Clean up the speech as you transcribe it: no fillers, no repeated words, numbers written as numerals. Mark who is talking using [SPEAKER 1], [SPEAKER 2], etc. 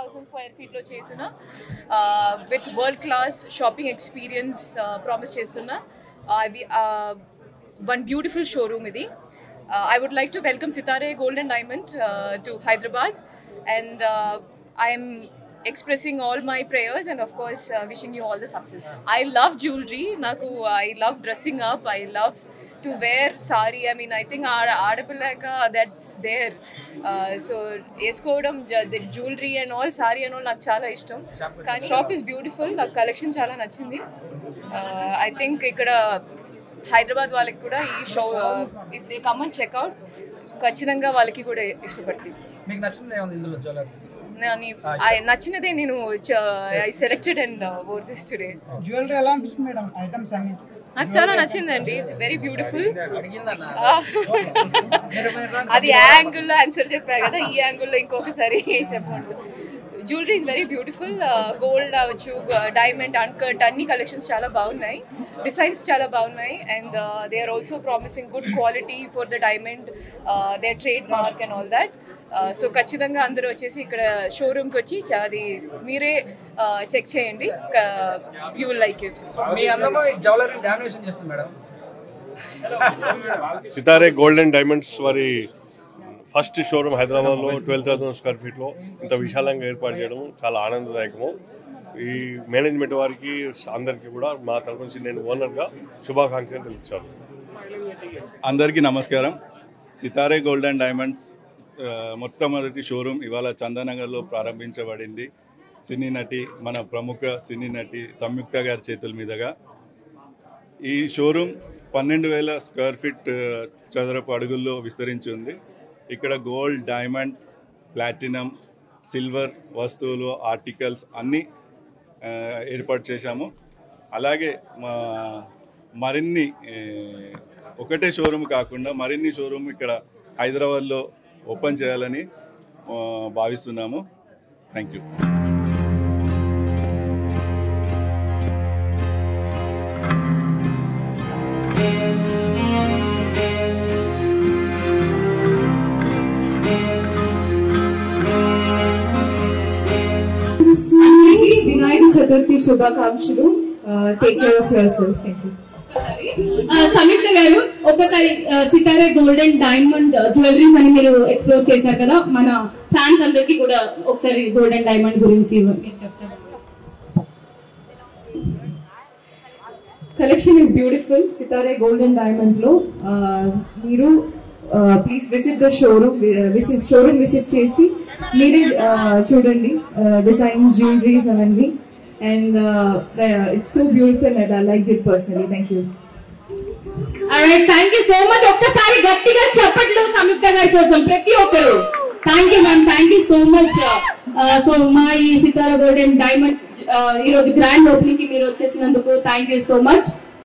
[SPEAKER 1] 10,000 square feet లో చేసిన with world class shopping experience promise చేస్తున్నా. One beautiful showroom idi. I would like to welcome Sitare Gold and Diamond to Hyderabad, and I'm expressing all my prayers and of course wishing you all the success. I love jewelry. I love dressing up. I love to wear sari. I mean, I think aadapillaka that's there. So eskodam the jewelry and all sari and all నాకు చాలా ఇష్టం. కానీ shop is beautiful. నాకు collection చాలా నచ్చింది. I think ఇక్కడ హైదరాబాద్ వాళ్ళకి కూడా ఈ show if they come and check out ఖచ్చితంగా వాళ్ళకి కూడా ఇష్టపడుతుంది.
[SPEAKER 2] మీకు నచ్చింది ఏముంది ఇందులో జ్యువెలరీ?
[SPEAKER 1] నచ్చినదే నేను I selected and wore this today.
[SPEAKER 3] Jewellery ఎలా అనిపిస్తుంది మేడం? ఐటమ్స్ అన్ని
[SPEAKER 1] నాకు చాలా నచ్చిందండి. It's very beautiful. అది యాంగిల్లో ఆన్సర్ చెప్పా కదా, ఈ యాంగిల్లో ఇంకొకసారి చెప్పండి. Jewellery is very beautiful. Gold అవచ్చు, డైమండ్, అన్కట్ అన్ని కలెక్షన్స్ చాలా బాగున్నాయి. డిజైన్స్ చాలా బాగున్నాయి. And they are also promising good quality for the diamond, their trade mark and all that. So ఖచ్చితంగా అందరూ వచ్చేసి ఇక్కడ షోరూమ్కి వచ్చి అది మీరే చెక్ చేయండి. You will like it.
[SPEAKER 4] Sitare gold and diamonds వారి ఫస్ట్ షోరూమ్ హైదరాబాద్లో 12,000 స్క్వేర్ ఫీట్లో ఇంత విశాలంగా ఏర్పాటు చేయడం చాలా ఆనందదాయకము. ఈ మేనేజ్మెంట్ వారికి అందరికీ కూడా మా తరఫు నుంచి నేను ఓనర్గా శుభాకాంక్షలు తెలుపుతాను.
[SPEAKER 5] అందరికీ నమస్కారం. సితారే గోల్డ్ అండ్ డైమండ్స్ మొట్టమొదటి షోరూమ్ ఇవాళ చందానగర్లో ప్రారంభించబడింది. సినీ నటి, మన ప్రముఖ సినీ నటి సంయుక్త గారి చేతుల మీదుగా ఈ షోరూమ్ 12,000 స్క్వేర్ ఫీట్ చదరపు అడుగుల్లో విస్తరించి ఉంది. ఇక్కడ గోల్డ్, డైమండ్, ప్లాటినం, సిల్వర్ వస్తువులు, ఆర్టికల్స్ అన్నీ ఏర్పాటు చేశాము. అలాగే మరిన్ని ఒకటే షోరూమ్ కాకుండా మరిన్ని షోరూమ్ ఇక్కడ హైదరాబాద్లో ఓపెన్ చేయాలని భావిస్తున్నాము. Thank you.
[SPEAKER 1] వినాయక చతుర్థి శుభాకాంక్షలు. Take care of your self. Thank you.
[SPEAKER 6] Samyuktha garu, ఒకసారి Sitare gold and diamond jewelleries అని మీరు ఎక్స్ప్లోర్ చేశారు కదా, మన ఫ్యాన్స్ అందరికి కూడా ఒకసారి గోల్డ్ అండ్ డైమండ్ గురించి చెప్తారు.
[SPEAKER 1] Collection is beautiful. Sitare gold and diamond లో మీరు please visit the showroom visit చేసి మీరే చూడండి డిజైన్స్, జ్యువెలరీస్ అవన్నీ. And it's so beautiful and I liked it personally. Thank you.
[SPEAKER 6] Alright, thank you so much. ఒక్కసారి గట్టిగా చప్పట్లు సంయుక్త గారి కోసం ప్రతి ఒక్కరు. Thank you ma'am, thank you so much. So మా ఈ సితారా గోల్డ్ అండ్ డైమండ్స్ ఈ రోజు గ్రాండ్ ఓపెనింగ్ కి మీరు వచ్చేసినందుకు థ్యాంక్ యూ సో మచ్.